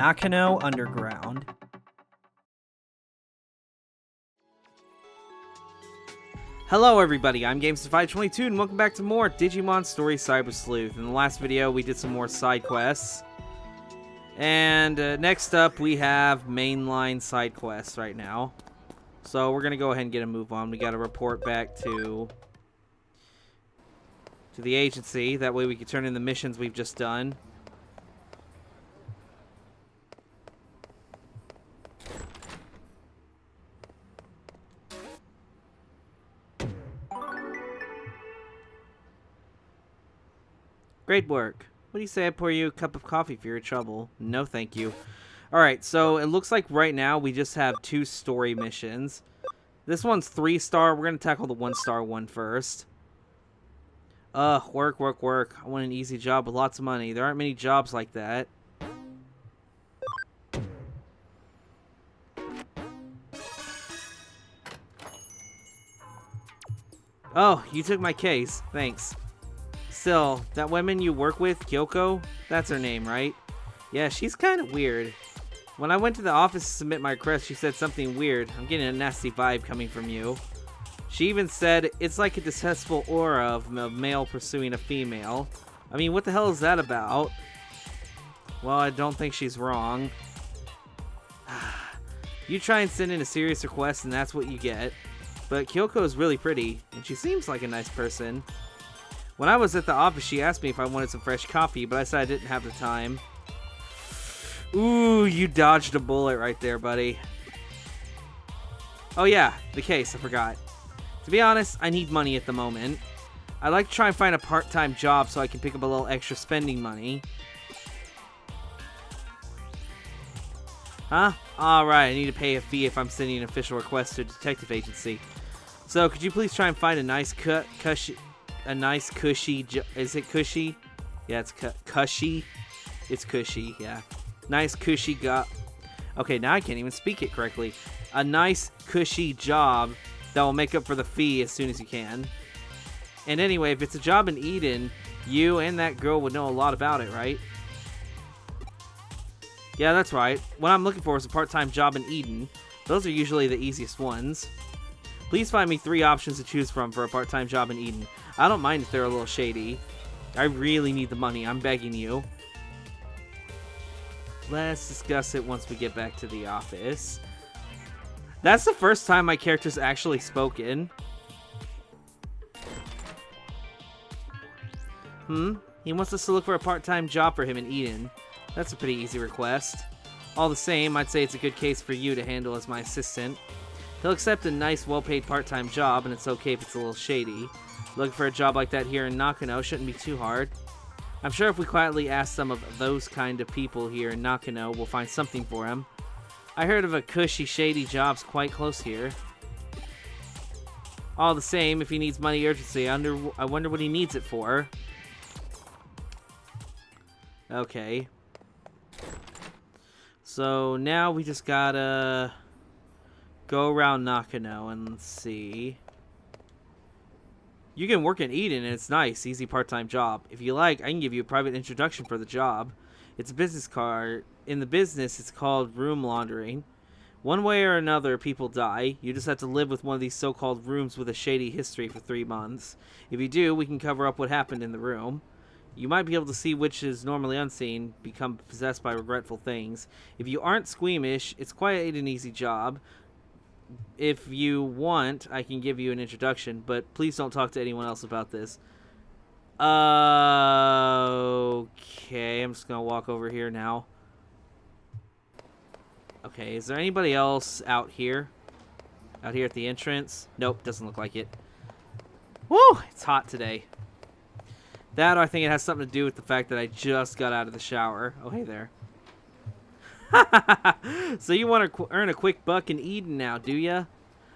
Nakano Underground. Hello everybody, I'm Gamester522 and welcome back to more Digimon Story Cyber Sleuth. In the last video we did some more side quests. And next up we have mainline side quests right now. So we're going to go ahead and get a move on. We got to report back to the agency. That way we can turn in the missions we've just done. Great work. What do you say I pour you a cup of coffee for your trouble? No, thank you. Alright, so it looks like right now we just have 2 story missions. This one's 3-star. We're going to tackle the 1-star one first. Work, work, work. I want an easy job with lots of money. There aren't many jobs like that. Oh, you took my case. Thanks. Still, that woman you work with, Kyoko, that's her name, right? Yeah, she's kind of weird. When I went to the office to submit my request, she said something weird. I'm getting a nasty vibe coming from you. She even said, it's like a distasteful aura of a male pursuing a female. I mean, what the hell is that about? Well, I don't think she's wrong. You try and send in a serious request and that's what you get. But Kyoko is really pretty, and she seems like a nice person. When I was at the office, she asked me if I wanted some fresh coffee, but I said I didn't have the time. Ooh, you dodged a bullet right there, buddy. Oh yeah, the case, I forgot. To be honest, I need money at the moment. I'd like to try and find a part-time job so I can pick up a little extra spending money. Huh? Alright, I need to pay a fee if I'm sending an official request to a detective agency. So, could you please try and find a nice cushy... Is it cushy? Yeah, it's cushy. It's cushy, yeah. Nice cushy Okay, now I can't even speak it correctly. A nice cushy job that will make up for the fee as soon as you can. And anyway, if it's a job in Eden, you and that girl would know a lot about it, right? Yeah, that's right. What I'm looking for is a part-time job in Eden. Those are usually the easiest ones. Please find me 3 options to choose from for a part-time job in Eden. I don't mind if they're a little shady. I really need the money. I'm begging you. Let's discuss it once we get back to the office. That's the first time my character's actually spoken. He wants us to look for a part-time job for him in Eden. That's a pretty easy request. All the same, I'd say it's a good case for you to handle as my assistant. He'll accept a nice, well-paid part-time job, and it's okay if it's a little shady. Looking for a job like that here in Nakano shouldn't be too hard. I'm sure if we quietly ask some of those kind of people here in Nakano, we'll find something for him. I heard of a cushy, shady jobs quite close here. All the same, if he needs money urgently, I wonder what he needs it for. Okay. So now we just gotta go around Nakano and let's see. You can work in Eden and it's nice, easy part-time job. If you like, I can give you a private introduction for the job. It's a business card. In the business, it's called room laundering. One way or another, people die. You just have to live with one of these so-called rooms with a shady history for 3 months. If you do, we can cover up what happened in the room. You might be able to see which is normally unseen, become possessed by regretful things. If you aren't squeamish, it's quite an easy job. If you want, I can give you an introduction, but please don't talk to anyone else about this. Okay, I'm just gonna walk over here now. Okay, is there anybody else out here? Out here at the entrance? Nope, doesn't look like it. Woo! It's hot today. That, or I think it has something to do with the fact that I just got out of the shower. Oh, hey there. So you want to earn a quick buck in Eden now, do ya?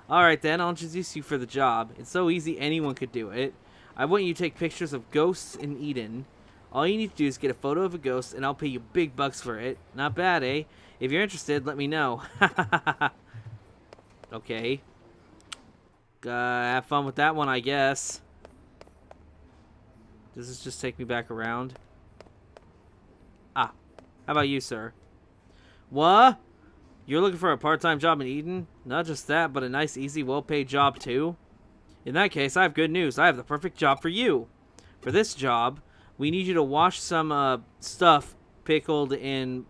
Alright then, I'll introduce you for the job. It's so easy anyone could do it. I want you to take pictures of ghosts in Eden. All you need to do is get a photo of a ghost and I'll pay you big bucks for it. Not bad, eh? If you're interested, let me know. Okay. Have fun with that one, I guess. Does this just take me back around? Ah, how about you, sir? What? You're looking for a part-time job in Eden? Not just that, but a nice, easy, well-paid job, too? In that case, I have good news. I have the perfect job for you. For this job, we need you to wash some stuff pickled in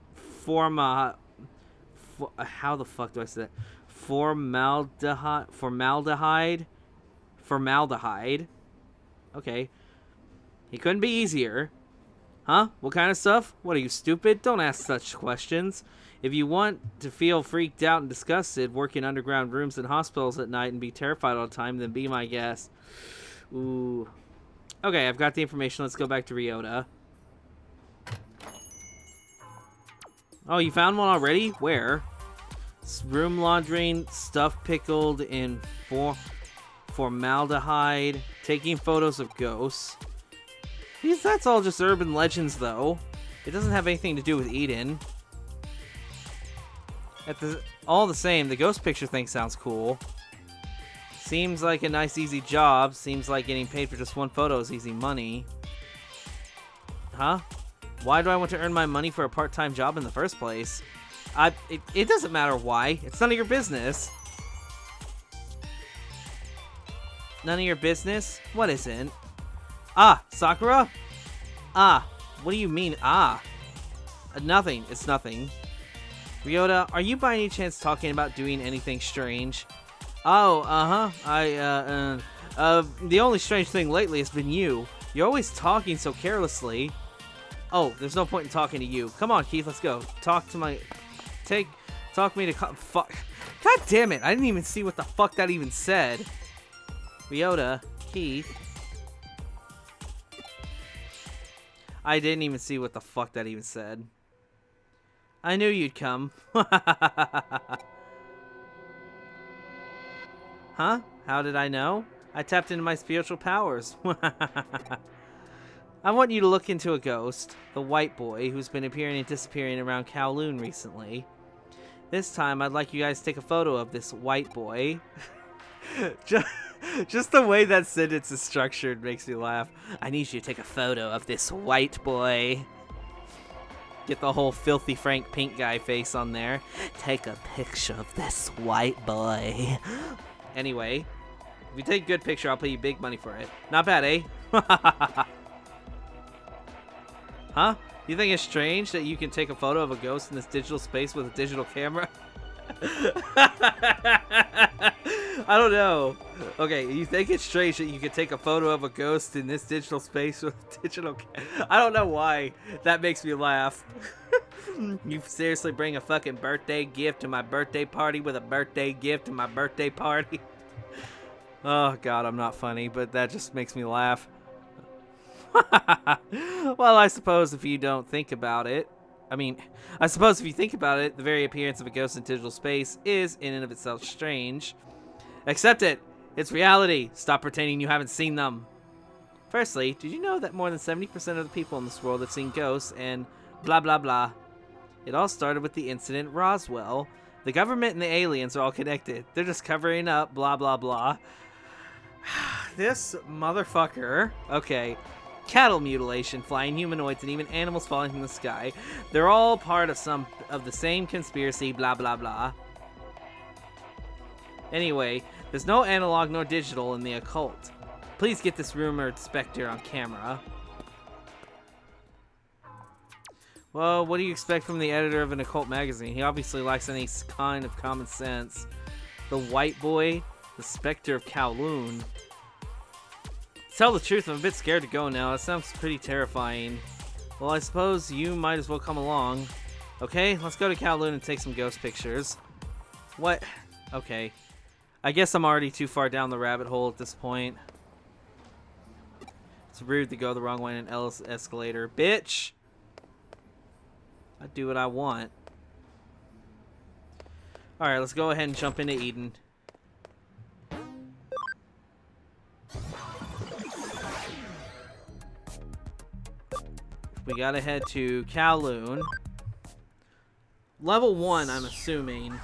how the fuck do I say that? Formaldehyde. Okay. He couldn't be easier. Huh? What kind of stuff? What, are you stupid? Don't ask such questions. If you want to feel freaked out and disgusted, work in underground rooms and hospitals at night and be terrified all the time, then be my guest. Ooh. Okay, I've got the information. Let's go back to Ryota. Oh, you found one already? Where? Room laundering, stuff pickled in formaldehyde, taking photos of ghosts. That's all just urban legends, though. It doesn't have anything to do with Eden. All the same, the ghost picture thing sounds cool. Seems like a nice, easy job. Seems like getting paid for just one photo is easy money. Huh? Why do I want to earn my money for a part-time job in the first place? It doesn't matter why. It's none of your business. None of your business? What isn't? Ah, Sakura? Ah, what do you mean, ah? Nothing. It's nothing. Ryota, are you by any chance talking about doing anything strange? Oh, the only strange thing lately has been you. You're always talking so carelessly. Oh, there's no point in talking to you. Come on, Keith, let's go. Talk me to fuck. God damn it, I didn't even see what the fuck that even said. Ryota, Keith. I didn't even see what the fuck that even said. I knew you'd come. Huh? How did I know? I tapped into my spiritual powers. I want you to look into a ghost, the white boy, who's been appearing and disappearing around Kowloon recently. This time, I'd like you guys to take a photo of this white boy. Just the way that sentence is structured makes me laugh. I need you to take a photo of this white boy. Get the whole filthy Frank Pink guy face on there. Take a picture of this white boy. Anyway, if you take a good picture, I'll pay you big money for it. Not bad, eh? Huh? You think it's strange that you can take a photo of a ghost in this digital space with a digital camera? I don't know. Okay, you think it's strange that you can take a photo of a ghost in this digital space with a digital camera? I don't know why. That makes me laugh. You seriously bring a fucking birthday gift to my birthday party with a birthday gift to my birthday party? Oh god, I'm not funny, but that just makes me laugh. Well, I suppose if you don't think about it, I suppose if you think about it, the very appearance of a ghost in digital space is in and of itself strange. Accept it. It's reality. Stop pretending you haven't seen them. Firstly, did you know that more than 70% of the people in this world have seen ghosts and blah blah blah? It all started with the incident Roswell. The government and the aliens are all connected. They're just covering up blah blah blah. This motherfucker. Okay. Cattle mutilation, flying humanoids, and even animals falling from the sky. They're all part of the same conspiracy, blah blah blah. Anyway, there's no analog nor digital in the occult. Please get this rumored specter on camera. Well, what do you expect from the editor of an occult magazine? He obviously lacks any kind of common sense. The white boy, the specter of Kowloon. To tell the truth, I'm a bit scared to go now. It sounds pretty terrifying. Well, I suppose you might as well come along. Okay, let's go to Kowloon and take some ghost pictures. What? Okay. I guess I'm already too far down the rabbit hole at this point. It's rude to go the wrong way in an escalator. Bitch! I do what I want. Alright, let's go ahead and jump into Eden. We gotta head to Kowloon. Level 1, I'm assuming.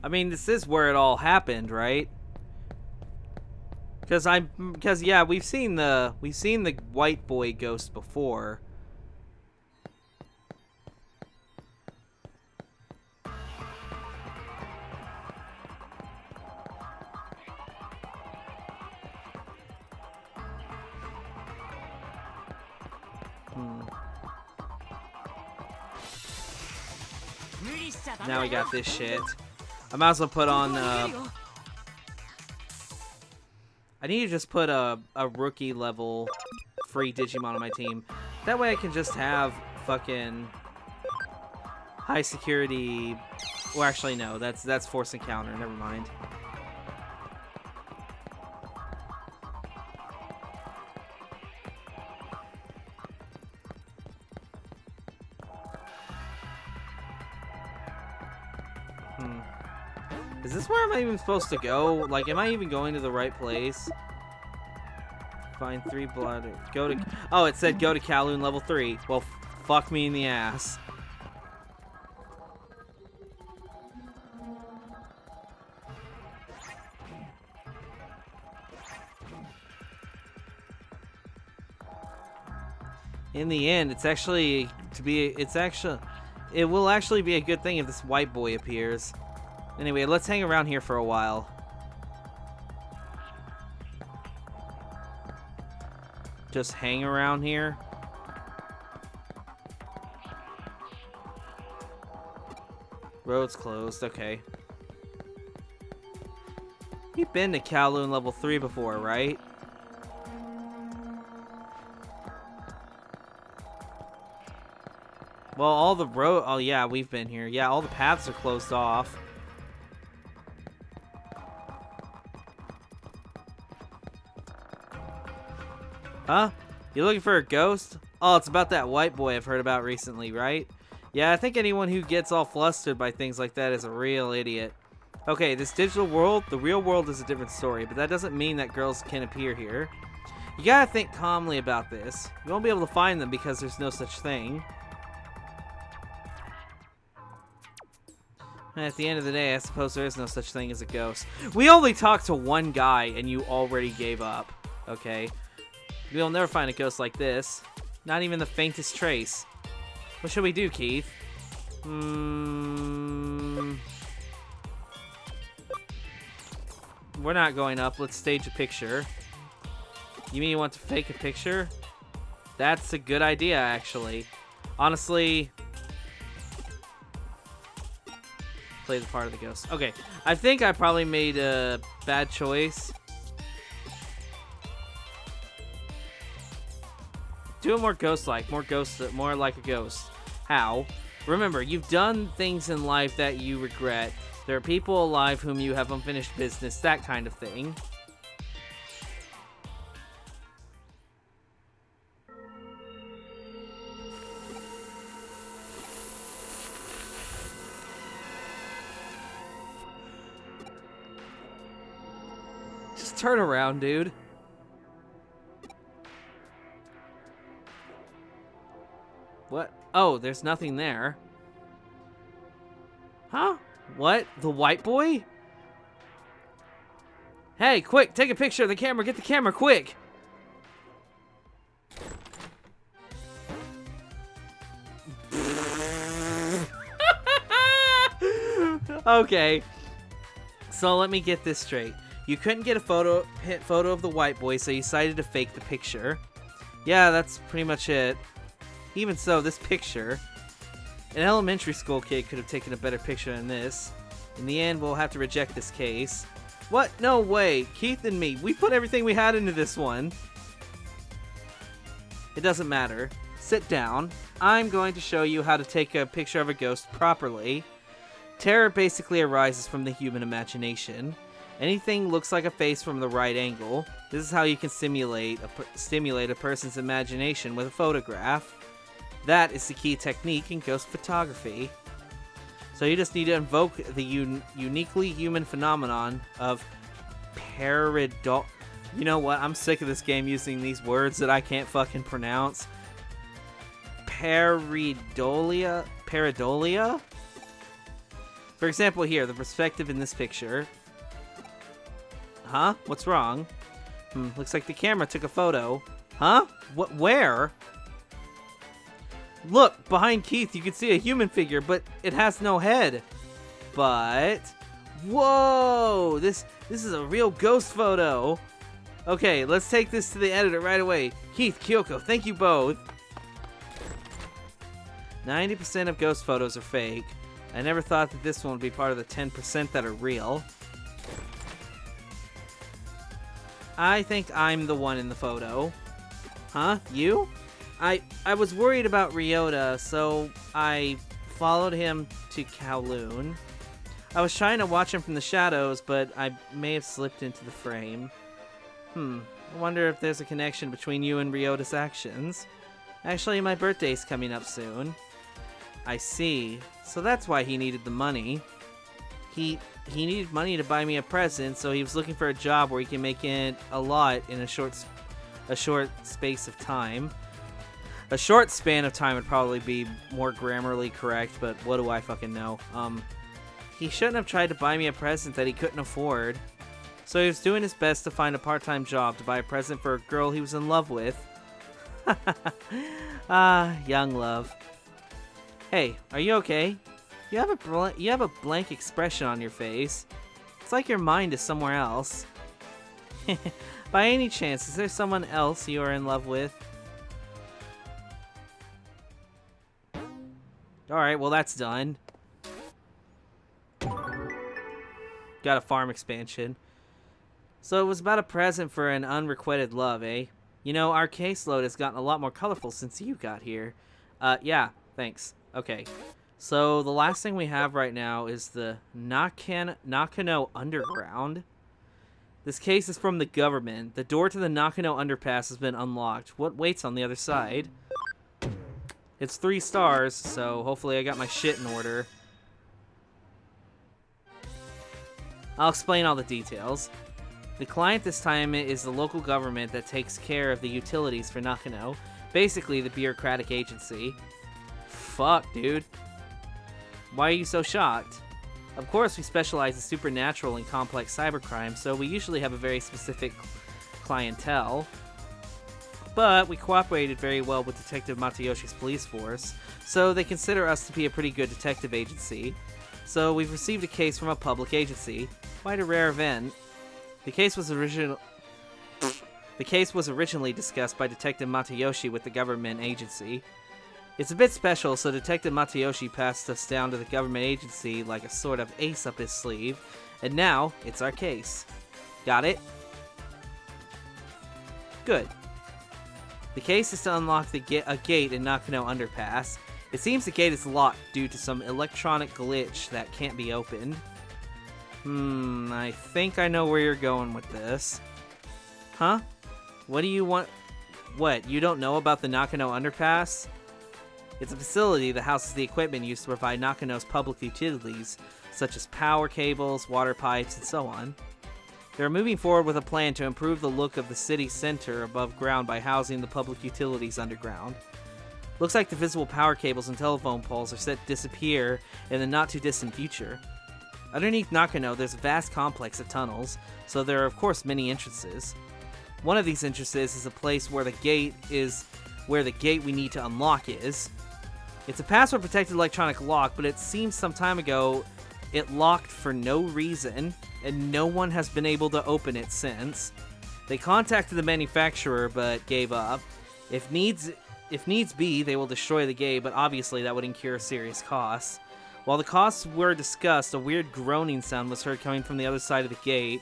I mean, this is where it all happened, right? Because yeah, we've seen the white boy ghost before. Now we got this shit. I might as well put on. I need to just put a rookie level free Digimon on my team. That way I can just have fucking high security. Well, actually no, that's force encounter. Never mind. Is this where I'm even supposed to go? Like, am I even going to the right place? Find 3 blood. Go to... Oh, it said go to Kowloon level 3. Well, fuck me in the ass. In the end, it will actually be a good thing if this white boy appears. Anyway, let's hang around here for a while. Just hang around here. Road's closed, okay. You've been to Kowloon level 3 before, right? Well, all the road... Oh, yeah, we've been here. Yeah, all the paths are closed off. Huh? You looking for a ghost? Oh, it's about that white boy I've heard about recently, right? Yeah, I think anyone who gets all flustered by things like that is a real idiot. Okay, this digital world, the real world is a different story, but that doesn't mean that girls can appear here. You gotta think calmly about this. You won't be able to find them because there's no such thing. And at the end of the day, I suppose there is no such thing as a ghost. We only talked to one guy and you already gave up. Okay. We'll never find a ghost like this. Not even the faintest trace. What should we do, Keith? We're not going up. Let's stage a picture. You mean you want to fake a picture? That's a good idea, actually. Honestly... Play the part of the ghost. Okay, I think I probably made a bad choice. Do it more ghost-like, more like a ghost. How? Remember, you've done things in life that you regret. There are people alive whom you have unfinished business, that kind of thing. Just turn around, dude. What? Oh, there's nothing there. Huh? What? The white boy? Hey, quick, take a picture of the camera. Get the camera, quick. Okay. So let me get this straight. You couldn't get a photo of the white boy, so you decided to fake the picture. Yeah, that's pretty much it. Even so, this picture, an elementary school kid could have taken a better picture than this. In the end, we'll have to reject this case. What? No way. Keith and me, we put everything we had into this one. It doesn't matter. Sit down. I'm going to show you how to take a picture of a ghost properly. Terror basically arises from the human imagination. Anything looks like a face from the right angle. This is how you can stimulate a person's imagination with a photograph. That is the key technique in ghost photography. So you just need to invoke the uniquely human phenomenon of pareidolia. You know what? I'm sick of this game using these words that I can't fucking pronounce. Pareidolia? Pareidolia? For example here, the perspective in this picture. Huh? What's wrong? Looks like the camera took a photo. Huh? What? Where? Look, behind Keith you can see a human figure, but it has no head. But... Whoa! This is a real ghost photo. Okay, let's take this to the editor right away. Keith, Kyoko, thank you both. 90% of ghost photos are fake. I never thought that this one would be part of the 10% that are real. I think I'm the one in the photo. Huh? You? I was worried about Ryota, so I followed him to Kowloon. I was trying to watch him from the shadows, but I may have slipped into the frame. I wonder if there's a connection between you and Ryota's actions. Actually, my birthday's coming up soon. I see. So that's why he needed the money. He needed money to buy me a present, so he was looking for a job where he can make it a lot in a short space of time. A short span of time would probably be more grammarly correct, but what do I fucking know? He shouldn't have tried to buy me a present that he couldn't afford. So he was doing his best to find a part-time job to buy a present for a girl he was in love with. Young love. Hey, are you okay? You have a blank expression on your face. It's like your mind is somewhere else. By any chance, is there someone else you are in love with? Alright, well that's done. Got a farm expansion. So it was about a present for an unrequited love, eh? You know, our caseload has gotten a lot more colorful since you got here. Yeah, thanks. Okay. So the last thing we have right now is the Nakano Underground. This case is from the government. The door to the Nakano Underpass has been unlocked. What waits on the other side? It's 3 stars, so hopefully I got my shit in order. I'll explain all the details. The client this time is the local government that takes care of the utilities for Nakano. Basically, the bureaucratic agency. Fuck, dude. Why are you so shocked? Of course, we specialize in supernatural and complex cybercrime, so we usually have a very specific clientele. But we cooperated very well with Detective Matayoshi's police force, so they consider us to be a pretty good detective agency. So we've received a case from a public agency. Quite a rare event. The case was originally discussed by Detective Matayoshi with the government agency. It's a bit special, so Detective Matayoshi passed us down to the government agency like a sort of ace up his sleeve, and now it's our case. Got it? Good. The case is to unlock a gate in Nakano Underpass. It seems the gate is locked due to some electronic glitch that can't be opened. I think I know where you're going with this. Huh? What do you want? What, you don't know about the Nakano Underpass? It's a facility that houses the equipment used to provide Nakano's public utilities, such as power cables, water pipes, and so on. They're moving forward with a plan to improve the look of the city center above ground by housing the public utilities underground. Looks like the visible power cables and telephone poles are set to disappear in the not-too-distant future. Underneath Nakano, there's a vast complex of tunnels, so there are of course many entrances. One of these entrances is a place where the gate we need to unlock is. It's a password-protected electronic lock, but it seems some time ago it locked for no reason, and no one has been able to open it since. They contacted the manufacturer, but gave up. If needs be, they will destroy the gate, but obviously that would incur serious costs. While the costs were discussed, a weird groaning sound was heard coming from the other side of the gate.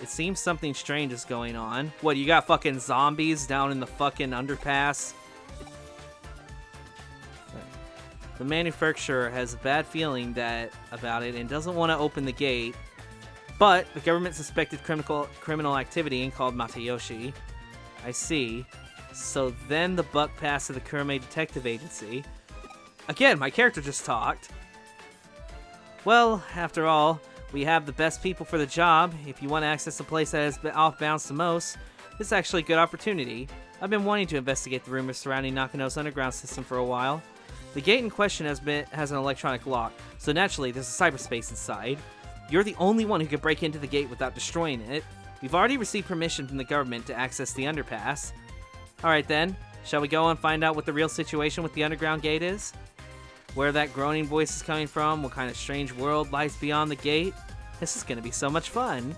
It seems something strange is going on. What, you got fucking zombies down in the fucking underpass? The manufacturer has a bad feeling about it and doesn't want to open the gate. But the government suspected criminal activity and called Matayoshi. I see. So then the buck passed to the Kurame Detective Agency. Again, my character just talked. Well, after all, we have the best people for the job. If you want to access a place that has been off bounds the most, this is actually a good opportunity. I've been wanting to investigate the rumors surrounding Nakano's underground system for a while. The gate in question has an electronic lock, so naturally there's a cyberspace inside. You're the only one who can break into the gate without destroying it. We've already received permission from the government to access the underpass. Alright then, shall we go and find out what the real situation with the underground gate is? Where that groaning voice is coming from? What kind of strange world lies beyond the gate? This is gonna be so much fun.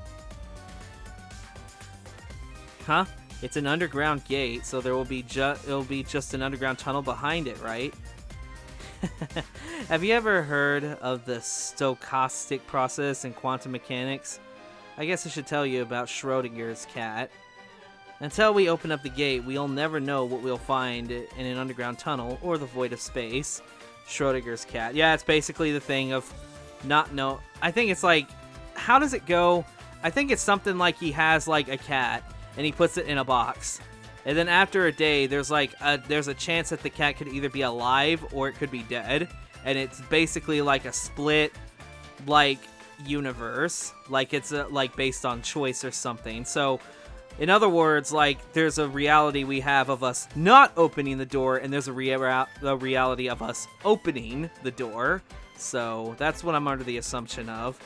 Huh? It's an underground gate, so there will be it'll be just an underground tunnel behind it, right? Have you ever heard of the stochastic process in quantum mechanics? I guess I should tell you about Schrodinger's cat. Until we open up the gate, we'll never know what we'll find in an underground tunnel or the void of space. Schrodinger's cat. Yeah, it's basically the thing of not know. I think it's like, how does it go? I think it's something like he has like a cat and he puts it in a box. And then after a day, there's a chance that the cat could either be alive or it could be dead. And it's basically like a split, like, universe. Like it's like based on choice or something. So, in other words, like there's a reality we have of us not opening the door, and there's a reality of us opening the door. So that's what I'm under the assumption of.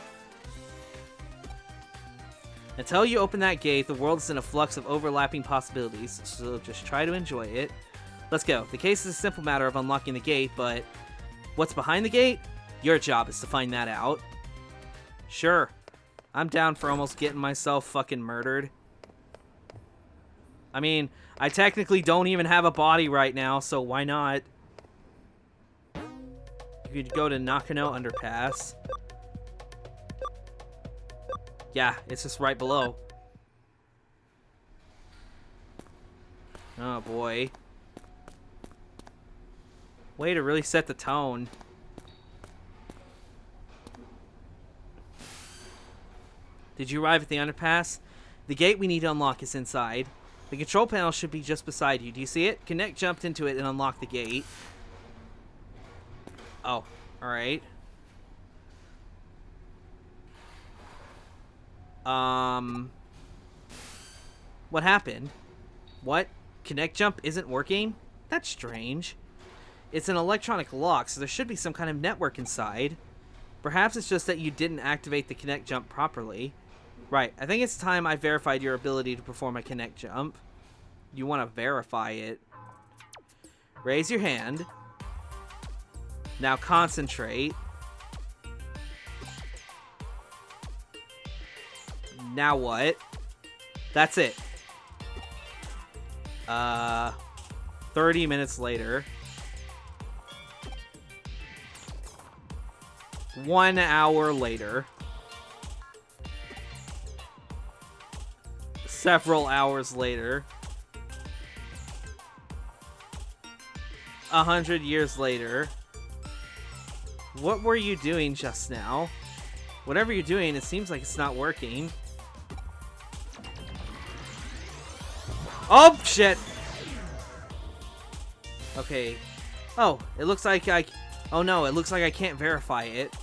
Until you open that gate, the world is in a flux of overlapping possibilities, so just try to enjoy it. Let's go. The case is a simple matter of unlocking the gate, but what's behind the gate? Your job is to find that out. Sure. I'm down for almost getting myself fucking murdered. I mean, I technically don't even have a body right now, so why not? You could go to Nakano Underpass. Yeah, it's just right below. Oh boy. Way to really set the tone. Did you arrive at the underpass? The gate we need to unlock is inside. The control panel should be just beside you. Do you see it? Connect jumped into it and unlock the gate. Oh, alright. What happened? What? Connect jump isn't working? That's strange. It's an electronic lock, so there should be some kind of network inside. Perhaps it's just that you didn't activate the connect jump properly. Right, I think it's time I verified your ability to perform a connect jump. You want to verify it. Raise your hand. Now concentrate. Now what? That's it. 30 minutes later. 1 hour later. Several hours later. 100 years later. What were you doing just now? Whatever you're doing, it seems like it's not working. Oh, shit! Okay. Oh, it looks like oh no, it looks like I can't verify it.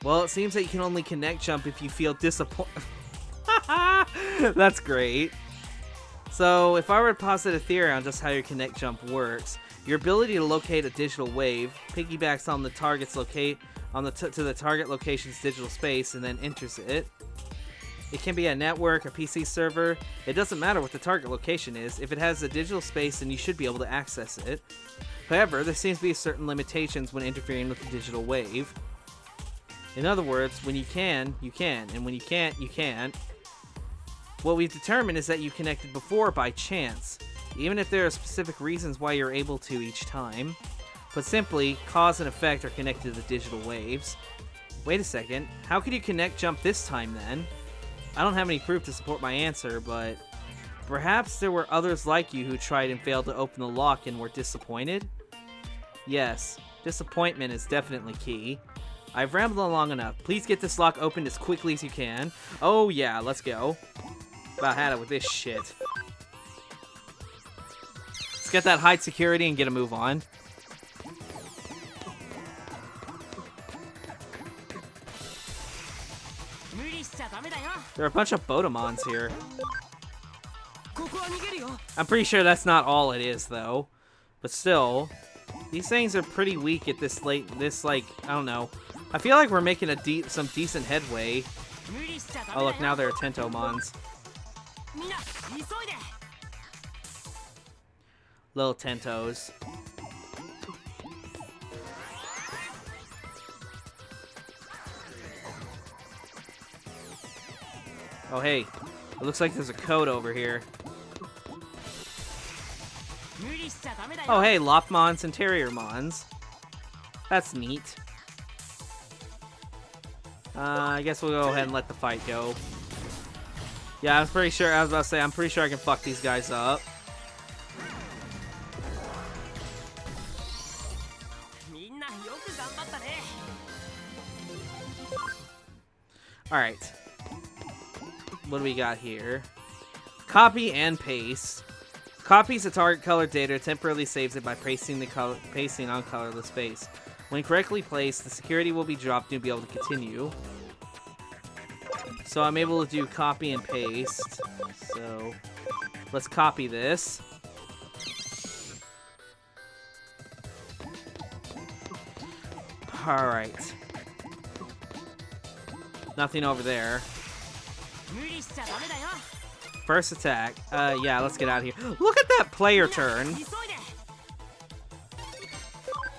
Well, it seems that you can only connect jump if you feel disappointed. That's great. So, if I were to posit a theory on just how your connect jump works, your ability to locate a digital wave piggybacks on the target's to the target location's digital space and then enters it. It can be a network, a PC server. It doesn't matter what the target location is. If it has a digital space, then you should be able to access it. However, there seems to be certain limitations when interfering with the digital wave. In other words, when you can, you can, and when you can't, you can't. What we've determined is that you connected before by chance, even if there are specific reasons why you're able to each time. But simply, cause and effect are connected to the digital waves. Wait a second, how could you connect jump this time then? I don't have any proof to support my answer, but perhaps there were others like you who tried and failed to open the lock and were disappointed? Yes, disappointment is definitely key. I've rambled on long enough. Please get this lock opened as quickly as you can. Oh yeah, let's go. About had it with this shit. Let's get that hide security and get a move on. There are a bunch of Botamons here. I'm pretty sure that's not all it is, though. But still, these things are pretty weak at this like, I don't know. I feel like we're making some decent headway. Oh look, now there are Tentomons. Little Tentos. Oh hey, it looks like there's a code over here. Oh hey, Lopmons and Terriermons. That's neat. I guess we'll go ahead and let the fight go. Yeah, I was pretty sure, I was about to say, I'm pretty sure I can fuck these guys up. Alright. What do we got here? Copy and paste. Copies the target color data, temporarily saves it by pasting on colorless space. When correctly placed, the security will be dropped and you'll be able to continue. So I'm able to do copy and paste. So let's copy this. Alright. Nothing over there. First attack. Yeah, let's get out of here. Look at that player turn.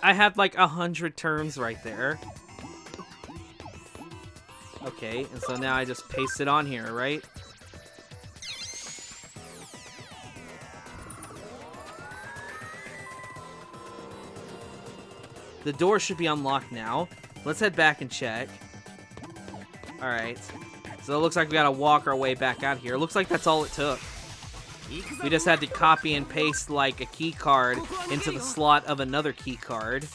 I had like 100 turns right there. Okay, and so now I just paste it on here, right? The door should be unlocked now. Let's head back and check. Alright. So it looks like we gotta walk our way back out here. Looks like that's all it took. We just had to copy and paste like a key card into the slot of another key card.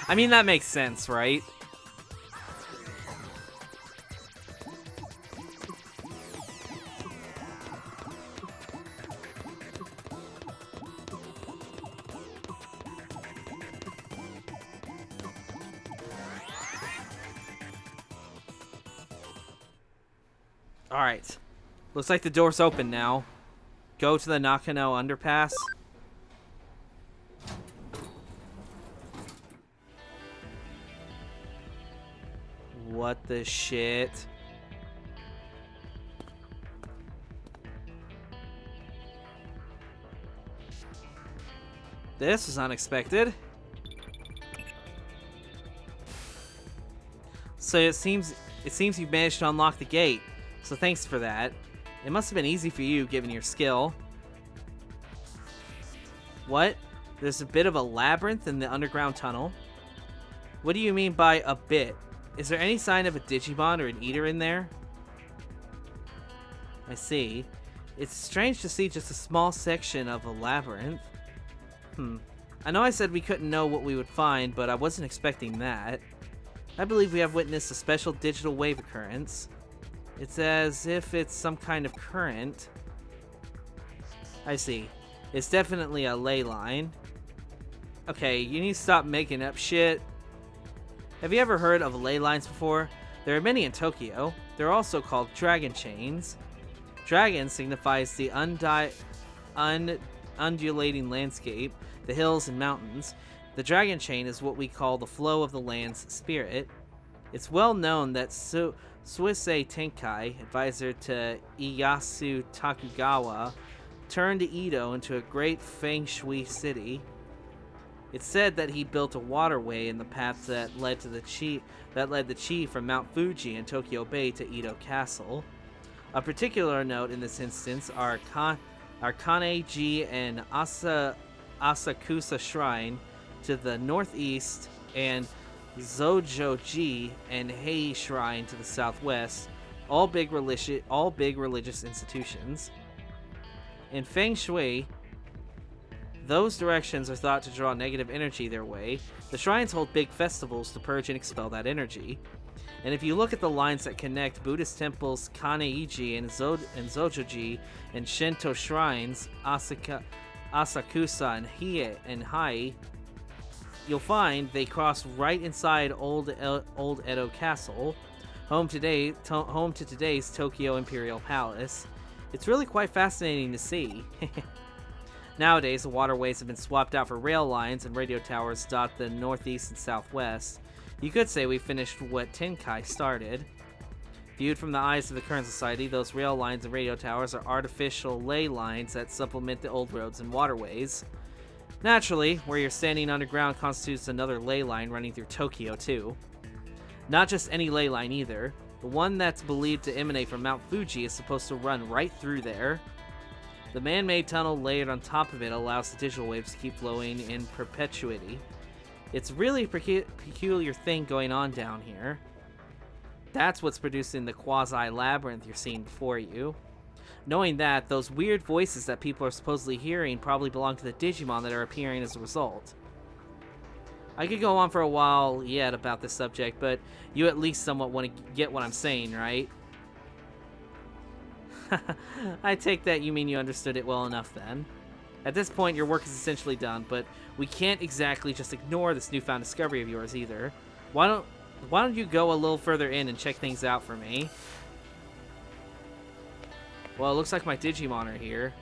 I mean, that makes sense, right? Alright. Looks like the door's open now. Go to the Nakano underpass. What the shit? This was unexpected. So it seems you've managed to unlock the gate. So thanks for that. It must have been easy for you, given your skill. What? There's a bit of a labyrinth in the underground tunnel? What do you mean by a bit? Is there any sign of a Digimon or an Eater in there? I see. It's strange to see just a small section of a labyrinth. I know I said we couldn't know what we would find, but I wasn't expecting that. I believe we have witnessed a special digital wave occurrence. It's as if it's some kind of current. I see. It's definitely a ley line. Okay, you need to stop making up shit. Have you ever heard of ley lines before? There are many in Tokyo. They're also called dragon chains. Dragon signifies the undulating landscape, the hills and mountains. The dragon chain is what we call the flow of the land's spirit. It's well known that Suisei Tenkai, advisor to Ieyasu Tokugawa, turned Edo into a great feng shui city. It's said that he built a waterway in the path that led the chi from Mount Fuji in Tokyo Bay to Edo Castle. A particular note in this instance are Kaneji and Asakusa Shrine to the northeast and Zojoji and Hei Shrine to the southwest, all big religious institutions. In Feng Shui, those directions are thought to draw negative energy their way. The shrines hold big festivals to purge and expel that energy. And if you look at the lines that connect Buddhist temples Kaneiji and Zojoji and Shinto shrines Asakusa and Hai, you'll find they cross right inside Old Edo Castle, home to today's Tokyo Imperial Palace. It's really quite fascinating to see. Nowadays, the waterways have been swapped out for rail lines and radio towers dot the northeast and southwest. You could say we finished what Tenkai started. Viewed from the eyes of the current society, those rail lines and radio towers are artificial ley lines that supplement the old roads and waterways. Naturally, where you're standing underground constitutes another ley line running through Tokyo, too. Not just any ley line either. The one that's believed to emanate from Mount Fuji is supposed to run right through there. The man-made tunnel layered on top of it allows the digital waves to keep flowing in perpetuity. It's really a peculiar thing going on down here. That's what's producing the quasi-labyrinth you're seeing before you. Knowing that, those weird voices that people are supposedly hearing probably belong to the Digimon that are appearing as a result. I could go on for a while yet about this subject, but you at least somewhat want to get what I'm saying, right? I take that you mean you understood it well enough then. At this point, your work is essentially done, but we can't exactly just ignore this newfound discovery of yours either. Why don't you go a little further in and check things out for me? Well, it looks like my Digimon are here.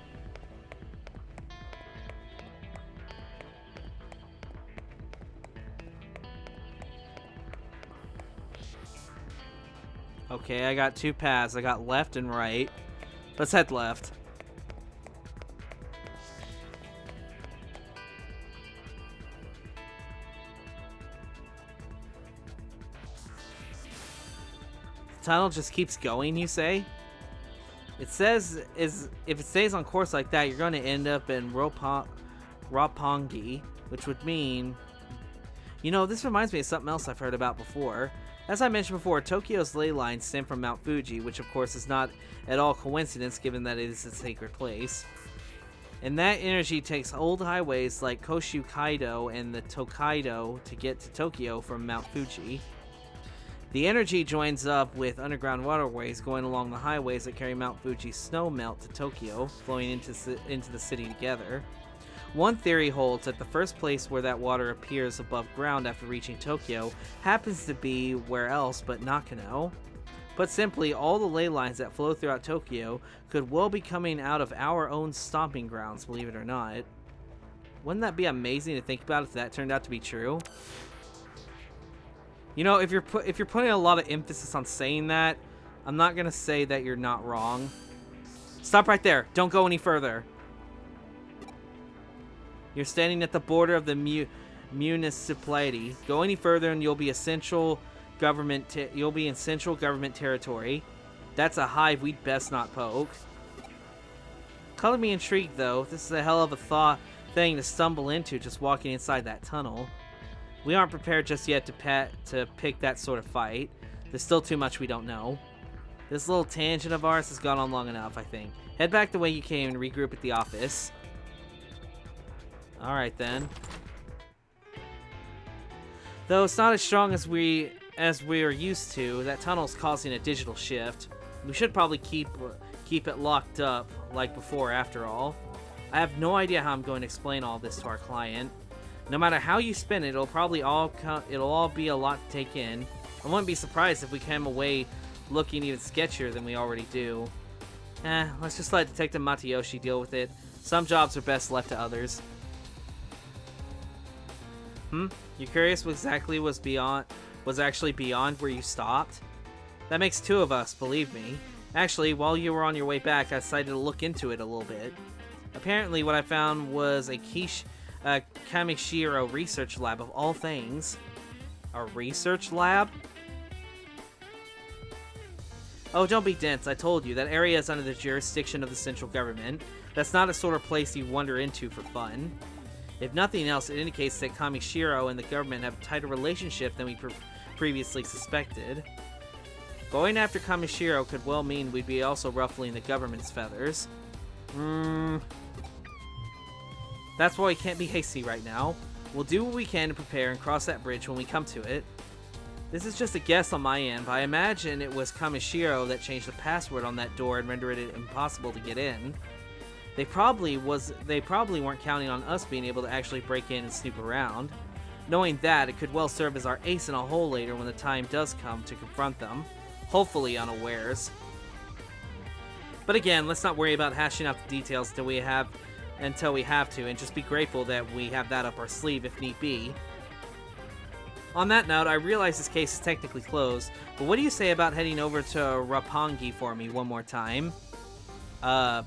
Okay, I got two paths. I got left and right. Let's head left. The tunnel just keeps going, you say? It says if it stays on course like that, you're going to end up in Roppongi, which would mean... You know, this reminds me of something else I've heard about before. As I mentioned before, Tokyo's ley lines stem from Mount Fuji, which of course is not at all coincidence given that it is a sacred place. And that energy takes old highways like Koshu Kaido and the Tokaido to get to Tokyo from Mount Fuji. The energy joins up with underground waterways going along the highways that carry Mount Fuji's snow melt to Tokyo, flowing into the city together. One theory holds that the first place where that water appears above ground after reaching Tokyo happens to be where else but Nakano. Put simply, all the ley lines that flow throughout Tokyo could well be coming out of our own stomping grounds, believe it or not. Wouldn't that be amazing to think about if that turned out to be true? You know, if you're putting a lot of emphasis on saying that, I'm not gonna say that you're not wrong. Stop right there. Don't go any further. You're standing at the border of the municipality. Go any further and you'll be in central government territory. That's a hive we'd best not poke. Color me intrigued though. This is a hell of a thing to stumble into just walking inside that tunnel. We aren't prepared just yet to pick that sort of fight. There's still too much we don't know. This little tangent of ours has gone on long enough, I think. Head back the way you came and regroup at the office. Alright then. Though it's not as strong as we are used to, that tunnel's causing a digital shift. We should probably keep it locked up like before after all. I have no idea how I'm going to explain all this to our client. No matter how you spin it, it'll all be a lot to take in. I wouldn't be surprised if we came away looking even sketchier than we already do. Let's just let Detective Matayoshi deal with it. Some jobs are best left to others. You curious what exactly was actually beyond where you stopped? That makes two of us, believe me. Actually, while you were on your way back, I decided to look into it a little bit. Apparently, what I found was a Kamishiro research lab of all things. A research lab? Oh, don't be dense. I told you, that area is under the jurisdiction of the central government. That's not a sort of place you wander into for fun. If nothing else, it indicates that Kamishiro and the government have a tighter relationship than we previously suspected. Going after Kamishiro could well mean we'd be also ruffling the government's feathers. That's why we can't be hasty right now. We'll do what we can to prepare and cross that bridge when we come to it. This is just a guess on my end, but I imagine it was Kamishiro that changed the password on that door and rendered it impossible to get in. They probably weren't counting on us being able to actually break in and snoop around. Knowing that, it could well serve as our ace in a hole later when the time does come to confront them. Hopefully unawares. But again, let's not worry about hashing out the details until we have to, and just be grateful that we have that up our sleeve if need be. On that note, I realize this case is technically closed, but what do you say about heading over to Roppongi for me one more time? I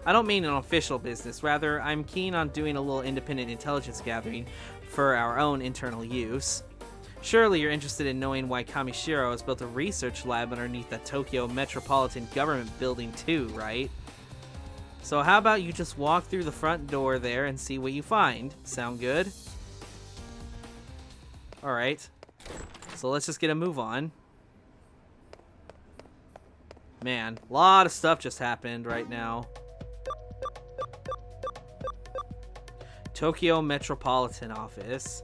don't mean an official business. Rather, I'm keen on doing a little independent intelligence gathering for our own internal use. Surely you're interested in knowing why Kamishiro has built a research lab underneath the Tokyo Metropolitan Government building too, right? So how about you just walk through the front door there and see what you find? Sound good? Alright. So let's just get a move on. Man, a lot of stuff just happened right now. Tokyo Metropolitan Office.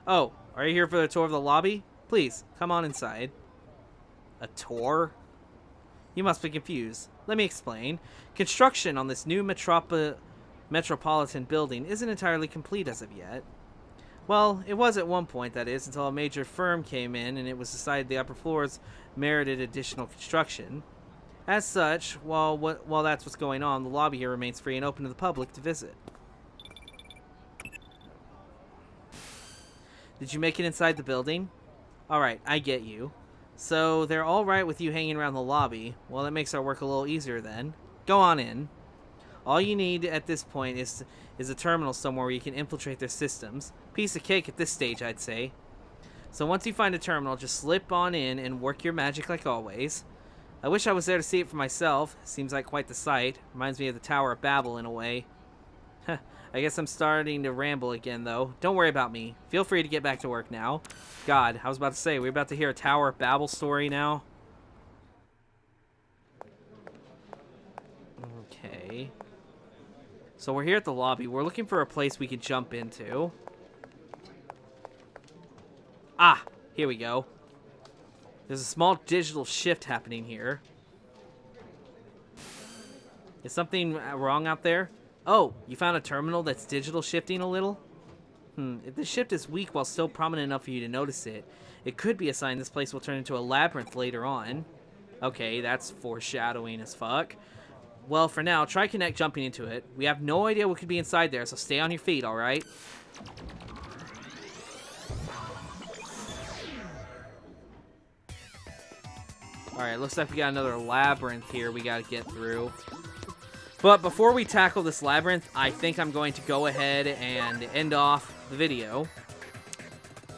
Oh, are you here for the tour of the lobby? Please, come on inside. A tour? You must be confused. Let me explain. Construction on this new metropolitan building isn't entirely complete as of yet. Well, it was at one point, that is, until a major firm came in and it was decided the upper floors merited additional construction. As such, while that's what's going on, the lobby here remains free and open to the public to visit. Did you make it inside the building? Alright, I get you. So, they're alright with you hanging around the lobby. Well, that makes our work a little easier then. Go on in. All you need at this point is a terminal somewhere where you can infiltrate their systems. Piece of cake at this stage, I'd say. So once you find a terminal, just slip on in and work your magic like always. I wish I was there to see it for myself. Seems like quite the sight. Reminds me of the Tower of Babel in a way. I guess I'm starting to ramble again, though. Don't worry about me. Feel free to get back to work now. God, I was about to say, we're about to hear a Tower of Babel story now. Okay. So we're here at the lobby. We're looking for a place we can jump into. Ah, here we go. There's a small digital shift happening here. Is something wrong out there? Oh, you found a terminal that's digital shifting a little? If the shift is weak while still prominent enough for you to notice it, it could be a sign this place will turn into a labyrinth later on. Okay, that's foreshadowing as fuck. Well, for now, try Connect jumping into it. We have no idea what could be inside there, so stay on your feet, alright? Alright, looks like we got another labyrinth here we gotta get through. But before we tackle this labyrinth, I think I'm going to go ahead and end off the video.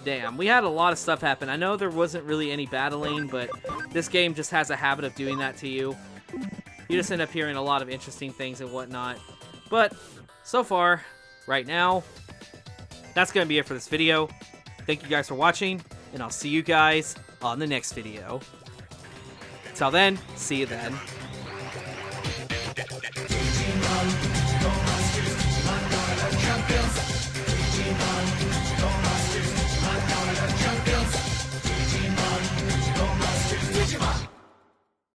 Damn, we had a lot of stuff happen. I know there wasn't really any battling, but this game just has a habit of doing that to you. You just end up hearing a lot of interesting things and whatnot. But so far, right now, that's going to be it for this video. Thank you guys for watching, and I'll see you guys on the next video. Till then, see you then. Digimon.